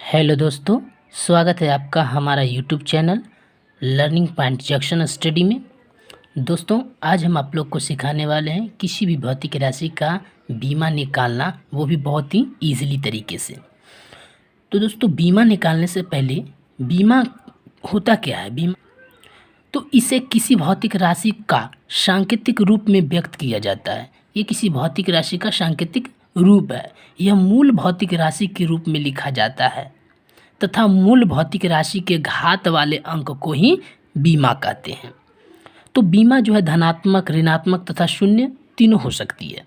Hello दोस्तों, स्वागत है आपका हमारा YouTube channel learning point junction study में। दोस्तों, आज हम आप लोग को सिखाने वाले हैं किसी भी भौतिक राशि का बीमा निकालना, वो भी बहुत ही ईजिली तरीके से। तो दोस्तों, बीमा निकालने से पहले बीमा होता क्या है? बीमा तो इसे किसी भौतिक राशि का सांकेतिक रूप में व्यक्त किया जाता है। ये किसी भौतिक राशि का सांकेतिक रूप है। यह मूल भौतिक राशि के रूप में लिखा जाता है तथा मूल भौतिक राशि के घात वाले अंक को ही बीमा कहते हैं। तो बीमा जो है धनात्मक, ऋणात्मक तथा शून्य तीनों हो सकती है।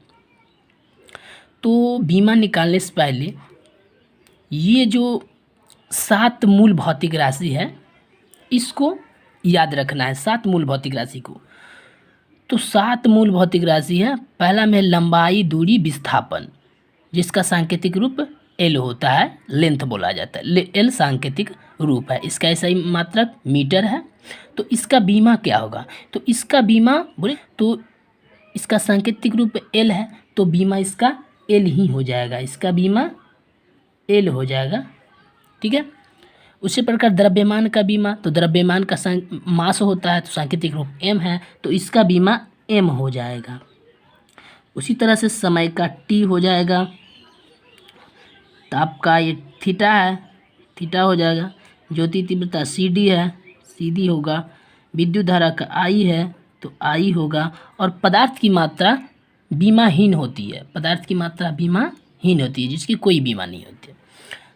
तो बीमा निकालने से पहले ये जो 7 मूल भौतिक राशि है, इसको याद रखना है। 7 मूल भौतिक राशि को, तो 7 मूल भौतिक राशि है। पहला में लंबाई, दूरी, विस्थापन, जिसका सांकेतिक रूप एल होता है, लेंथ बोला जाता है। एल सांकेतिक रूप है। इसका SI मात्रक मीटर है। तो इसका बीमा क्या होगा? तो इसका बीमा बोले तो इसका सांकेतिक रूप एल है, तो बीमा इसका एल ही हो जाएगा। इसका बीमा एल हो जाएगा, ठीक है। उसी प्रकार द्रव्यमान का बीमा, तो द्रव्यमान का मास होता है, तो सांकेतिक रूप एम है, तो इसका बीमा एम हो जाएगा। उसी तरह से समय का टी हो जाएगा। ताप का ये थीटा है, थीटा हो जाएगा। ज्योति तीव्रता CD है, CD होगा। विद्युत धारा का I है, तो I होगा। और पदार्थ की मात्रा बीमाहीन होती है। पदार्थ की मात्रा बीमाहीन होती है, जिसकी कोई बीमा नहीं होती है।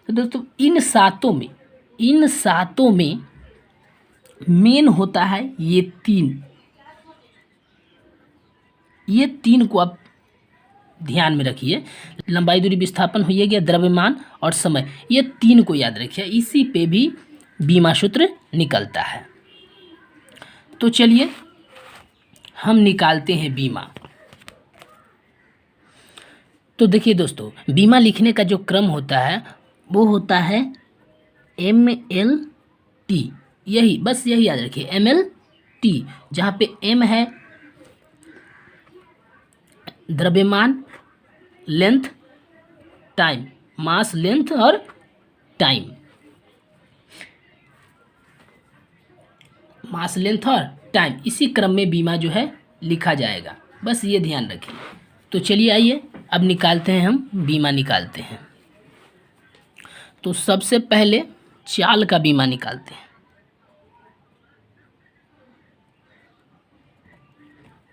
तो दोस्तों, इन सातों में मेन होता है ये तीन को आप ध्यान में रखिए। लंबाई, दूरी, विस्थापन हो गया, द्रव्यमान और समय, ये 3 को याद रखिए। इसी पे भी बीमा सूत्र निकलता है। तो चलिए हम निकालते हैं बीमा। तो देखिए दोस्तों, बीमा लिखने का जो क्रम होता है वो होता है MLT। यही याद रखिए, MLT, जहाँ पे M है द्रव्यमान, लेंथ, टाइम, मास, लेंथ और टाइम, मास, लेंथ और टाइम। इसी क्रम में बीमा जो है लिखा जाएगा, बस ये ध्यान रखिए। तो चलिए आइए अब निकालते हैं, हम बीमा निकालते हैं। तो सबसे पहले चाल का बीमा निकालते हैं।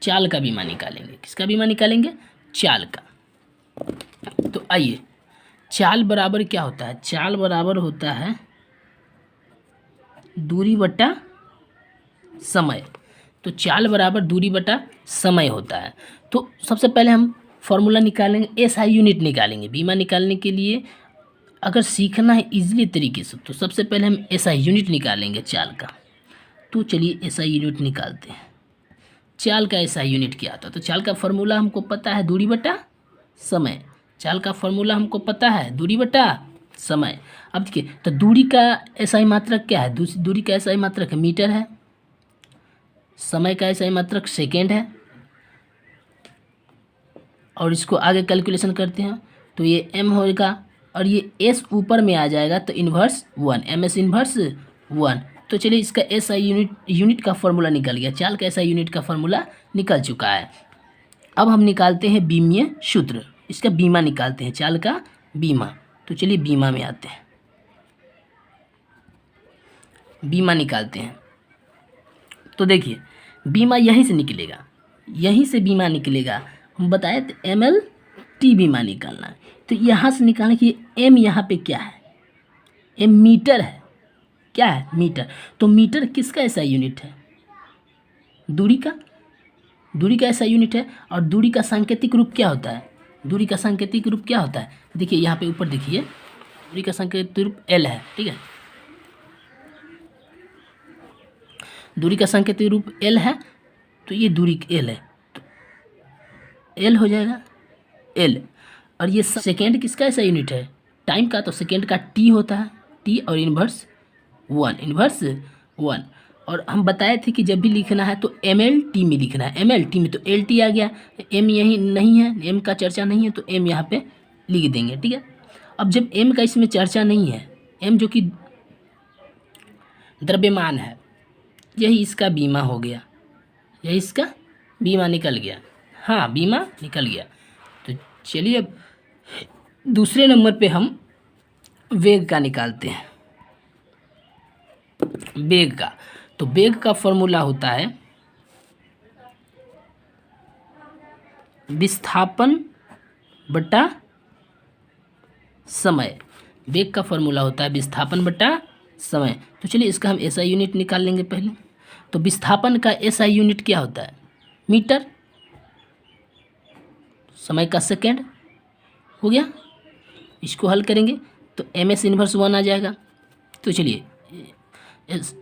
चाल का बीमा निकालेंगे। किसका बीमा निकालेंगे? चाल का। तो आइए, चाल बराबर क्या होता है? चाल बराबर होता है दूरी बटा समय। तो चाल बराबर दूरी बटा समय होता है। तो सबसे पहले हम फॉर्मूला निकालेंगे, SI यूनिट निकालेंगे। बीमा निकालने के लिए अगर सीखना है इजीली तरीके से, तो सबसे पहले हम SI यूनिट निकालेंगे चाल का। तो चलिए SI यूनिट निकालते हैं। चाल का SI यूनिट क्या आता है? तो चाल का फॉर्मूला हमको पता है, दूरी बटा समय। चाल का फॉर्मूला हमको पता है, दूरी बटा समय। अब देखिए, तो दूरी का SI मात्रक क्या है? दूरी का SI मात्रक मीटर है। समय का SI मात्रक सेकेंड है। और इसको आगे कैलकुलेशन करते हैं, तो ये M होगा और ये S ऊपर में आ जाएगा, तो इन्वर्स 1, MS इन्वर्स 1। तो चलिए, इसका SI यूनिट का फॉर्मूला निकल गया। चाल का SI यूनिट का फॉर्मूला निकल चुका है। अब हम निकालते हैं बीमीय सूत्र। इसका बीमा निकालते हैं, चाल का बीमा। तो चलिए बीमा में आते हैं, बीमा निकालते हैं। तो देखिए, बीमा यहीं से निकलेगा, यहीं से बीमा निकलेगा। हम बताए तो MLT बीमा निकालना है। तो यहाँ से निकालने की M यहाँ पे क्या है? M मीटर है। क्या है? मीटर। तो मीटर किसका SI यूनिट है? दूरी का SI यूनिट है। और दूरी का सांकेतिक रूप क्या होता है? दूरी का सांकेतिक रूप क्या होता है? देखिए यहाँ पे ऊपर देखिए, दूरी का सांकेतिक रूप L है, ठीक है। दूरी का सांकेतिक रूप L है, तो ये दूरी L है, तो L हो जाएगा L। और ये सेकेंड किसका SI यूनिट है? टाइम का। तो सेकेंड का T होता है, T और इन्वर्स 1। और हम बताए थे कि जब भी लिखना है तो MLT में लिखना है। MLT में तो LT आ गया, M यही नहीं है, M का चर्चा नहीं है, तो M यहाँ पे लिख देंगे, ठीक है। अब जब M का इसमें चर्चा नहीं है, m जो कि द्रव्यमान है, यही इसका बीमा हो गया, यही इसका बीमा निकल गया। हाँ, बीमा निकल गया। तो चलिए अब दूसरे नंबर पे हम वेग का निकालते हैं। वेग का, तो वेग का फॉर्मूला होता है विस्थापन बटा समय। वेग का फॉर्मूला होता है विस्थापन बटा समय। तो चलिए इसका हम एसआई यूनिट निकाल लेंगे पहले। तो विस्थापन का एसआई यूनिट क्या होता है? मीटर। समय का सेकेंड हो गया। इसको हल करेंगे तो एम एस इन्वर्स 1 आ जाएगा। तो चलिए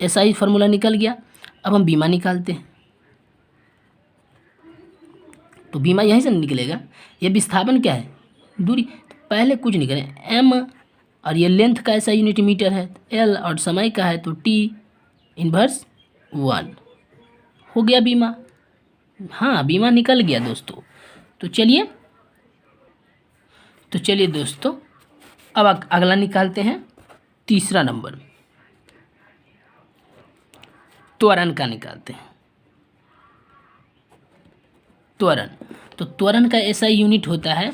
एसआई फार्मूला निकल गया। अब हम बीमा निकालते हैं। तो बीमा यहीं से निकलेगा। ये विस्थापन क्या है? दूरी। तो पहले कुछ नहीं करें, एम और ये लेंथ का ऐसा यूनिट मीटर है, एल और समय का है तो टी इन्वर्स 1 हो गया बीमा। हाँ, बीमा निकल गया दोस्तों। तो चलिए दोस्तों अब अगला निकालते हैं, तीसरा नंबर त्वरण का निकालते हैं। त्वरण, तो त्वरण का ऐसा यूनिट होता है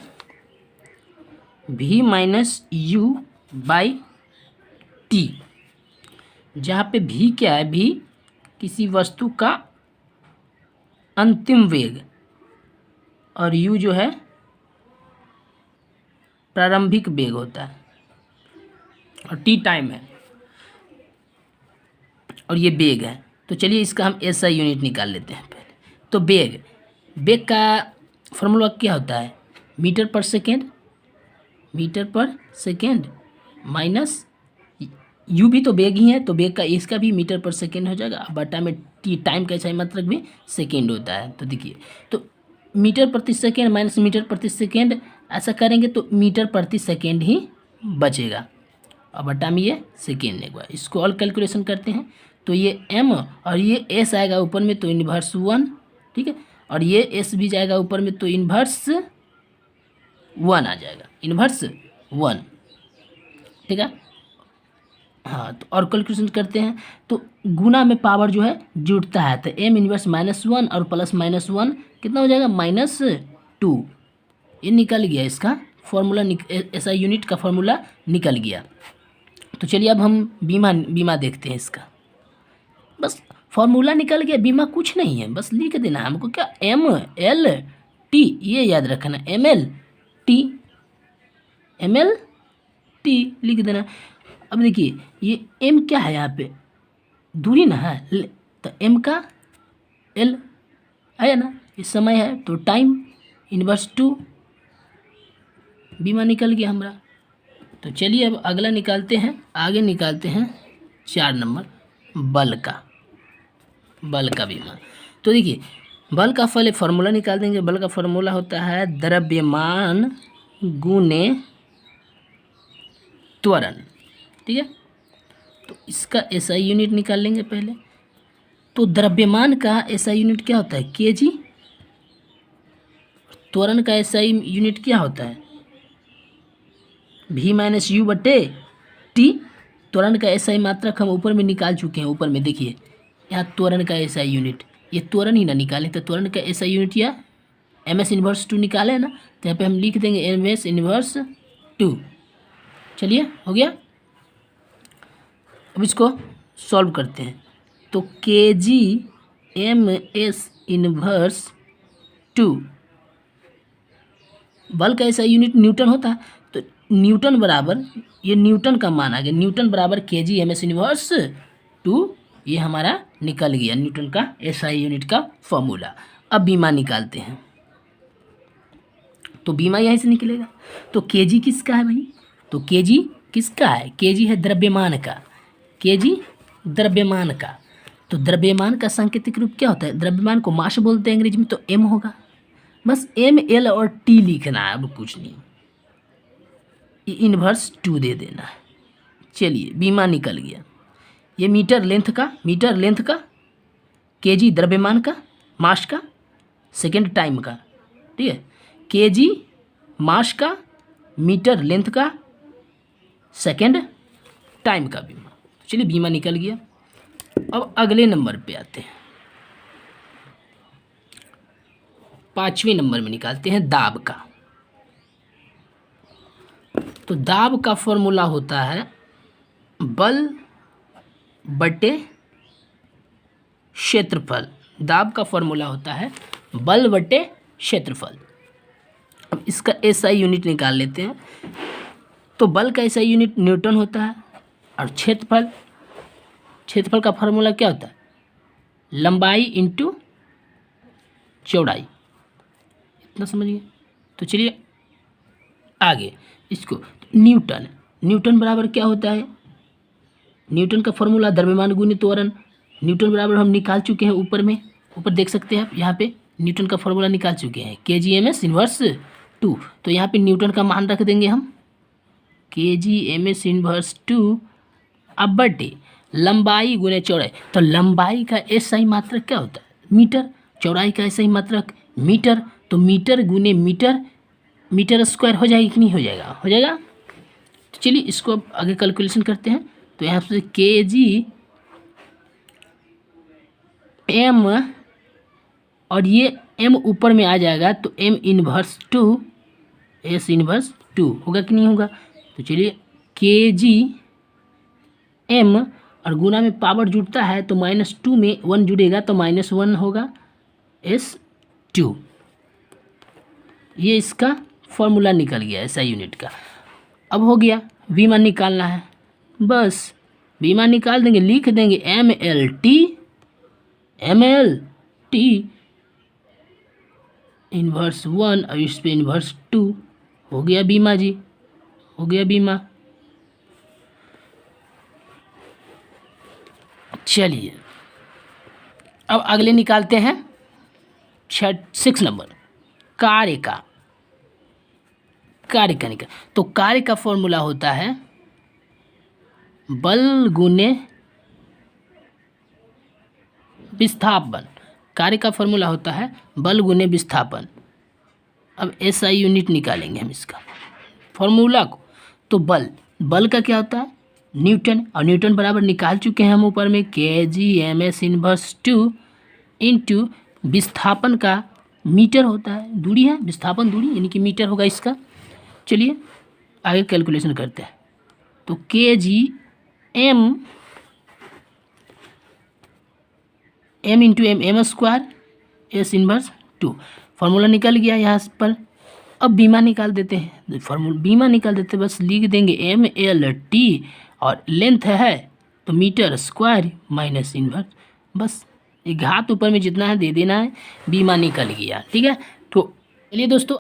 v minus you by T, जहाँ पे v क्या है? v किसी वस्तु का अंतिम वेग और u जो है प्रारंभिक वेग होता है और t टाइम है और ये वेग है। तो चलिए इसका हम एसआई यूनिट निकाल लेते हैं पहले। तो वेग का फॉर्मूला क्या होता है? मीटर पर सेकेंड माइनस यू भी तो वेग ही है, तो वेग का इसका भी मीटर पर सेकेंड हो जाएगा। बटा में टी टाइम का ऐसा मात्रक भी सेकेंड होता है। तो देखिए, तो मीटर प्रति सेकेंड माइनस मीटर प्रति सेकेंड ऐसा करेंगे तो मीटर प्रति सेकेंड ही बचेगा और बटा में ये सेकेंड एक बार। इसको और कैलकुलेशन करते हैं तो ये m और ये s आएगा ऊपर में तो इन्वर्स 1, ठीक है, और ये s भी जाएगा ऊपर में तो इन्वर्स 1 आ जाएगा, इन्वर्स 1, ठीक है। हाँ, तो और कैलकुलेशन करते हैं तो गुना में पावर जो है जुड़ता है, तो m इन्वर्स -1 और प्लस -1 कितना हो जाएगा? -2। ये निकल गया इसका फॉर्मूला, ऐसा यूनिट का फॉर्मूला निकल गया। तो चलिए अब हम बीमा देखते हैं इसका। बस फॉर्मूला निकल गया, बीमा कुछ नहीं है, बस लिख देना है हमको। क्या? MLT, ये याद रखना, MLT लिख देना। अब देखिए ये m क्या है? यहाँ पे दूरी ना है, तो m का l है ना, ये समय है तो टाइम इन्वर्स 2, बीमा निकल गया हमारा। तो चलिए अब अगला निकालते हैं, आगे निकालते हैं 4 नंबर बल का बीमा। तो देखिए बल का पहले फार्मूला निकाल देंगे। बल का फार्मूला होता है द्रव्यमान गुने त्वरण, ठीक है। तो इसका एसआई यूनिट निकाल लेंगे पहले। तो द्रव्यमान का एसआई यूनिट क्या होता है? केजी। त्वरण का एसआई यूनिट क्या होता है? v माइनस यू बटे टी। त्वरण का एसआई मात्रक हम ऊपर में निकाल चुके हैं। ऊपर में देखिए यहाँ त्वरण का एसआई यूनिट, ये त्वरण ही ना निकालें तो त्वरण का एसआई यूनिट या एम एस इन्वर्स 2 निकाले ना, तो यहाँ पे हम लिख देंगे एम एस इन्वर्स 2। चलिए हो गया। अब इसको सॉल्व करते हैं तो के जी एम एस इन्वर्स 2, बल का ऐसा यूनिट न्यूटन होता है, तो न्यूटन बराबर, ये न्यूटन का मान आ गया, न्यूटन बराबर के जी एम एस इन्वर्स 2, ये हमारा निकल गया न्यूटन का एसआई यूनिट का फॉर्मूला। अब बीमा निकालते हैं तो बीमा यहीं से निकलेगा। तो केजी किसका है भाई? तो केजी किसका है? केजी है द्रव्यमान का, केजी द्रव्यमान का। तो द्रव्यमान का सांकेतिक रूप क्या होता है? द्रव्यमान को मास बोलते हैं अंग्रेजी में, तो एम होगा। बस एम एल और टी लिखना है, अब कुछ नहीं, इन्वर्स 2 दे देना है। चलिए बीमा निकल गया। ये मीटर लेंथ का, केजी द्रव्यमान का, मास का, सेकेंड टाइम का, ठीक है। केजी मास का, मीटर लेंथ का, सेकेंड टाइम का बीमा। चलिए बीमा निकल गया। अब अगले नंबर पे आते हैं, 5वें नंबर में निकालते हैं दाब का। तो दाब का फॉर्मूला होता है बल बटे क्षेत्रफल। दाब का फॉर्मूला होता है बल बटे क्षेत्रफल। अब इसका एसआई यूनिट निकाल लेते हैं। तो बल का एसआई यूनिट न्यूटन होता है, और क्षेत्रफल का फॉर्मूला क्या होता है? लंबाई इंटू चौड़ाई। इतना समझिए। तो चलिए आगे इसको, न्यूटन बराबर क्या होता है? न्यूटन का फॉर्मूला द्रव्यमान गुणित त्वरण। न्यूटन बराबर हम निकाल चुके हैं, ऊपर देख सकते हैं आप, यहाँ पे न्यूटन का फॉर्मूला निकाल चुके हैं, kgms इन्वर्स 2। तो यहाँ पे न्यूटन का मान रख देंगे हम, kgms इन्वर्स 2 अब बटे लंबाई गुने चौड़ाई। तो लंबाई का एसआई मात्रक क्या होता है? मीटर। चौड़ाई का एसआई मात्रक मीटर। तो मीटर गुने मीटर स्क्वायर हो जाएगा कि नहीं हो जाएगा? हो जाएगा। तो चलिए इसको अब आगे कैलकुलेशन करते हैं। तो यहाँ से kg m, और ये m ऊपर में आ जाएगा, तो m इन्वर्स 2 s इन्वर्स 2 होगा कि नहीं होगा? तो चलिए kg m, और गुना में पावर जुड़ता है तो -2 में 1 जुड़ेगा तो -1 होगा s2। ये इसका फॉर्मूला निकल गया एसआई यूनिट का। अब हो गया, बीमा निकालना है। बस बीमा निकाल देंगे, लिख देंगे MLT इन्वर्स 1 और इस पे इन्वर्स 2। हो गया बीमा जी, हो गया बीमा। चलिए अब अगले निकालते हैं 6 नंबर, कार्य का निकाल। तो कार्य का फॉर्मूला होता है बल गुने विस्थापन। कार्य का फॉर्मूला होता है बल गुने विस्थापन। अब एसआई यूनिट निकालेंगे हम इसका फॉर्मूला को। तो बल का क्या होता है? न्यूटन, और न्यूटन बराबर निकाल चुके हैं हम ऊपर में, kgms इन्वर्स 2 इंटू विस्थापन का मीटर होता है, दूरी है, विस्थापन दूरी यानी कि मीटर होगा इसका। चलिए आगे कैलकुलेशन करते हैं। तो kgm m into m square s inverse 2 formula निकल गया यहाँ पर। अब बीमा निकाल देते हैं, बीमा निकाल देते हैं, बस लिख देंगे MLT, और लेंथ है तो मीटर स्क्वायर माइनस इन्वर्स। बस ये घात ऊपर में जितना है दे देना है, बीमा निकल गया। ठीक है। तो चलिए दोस्तों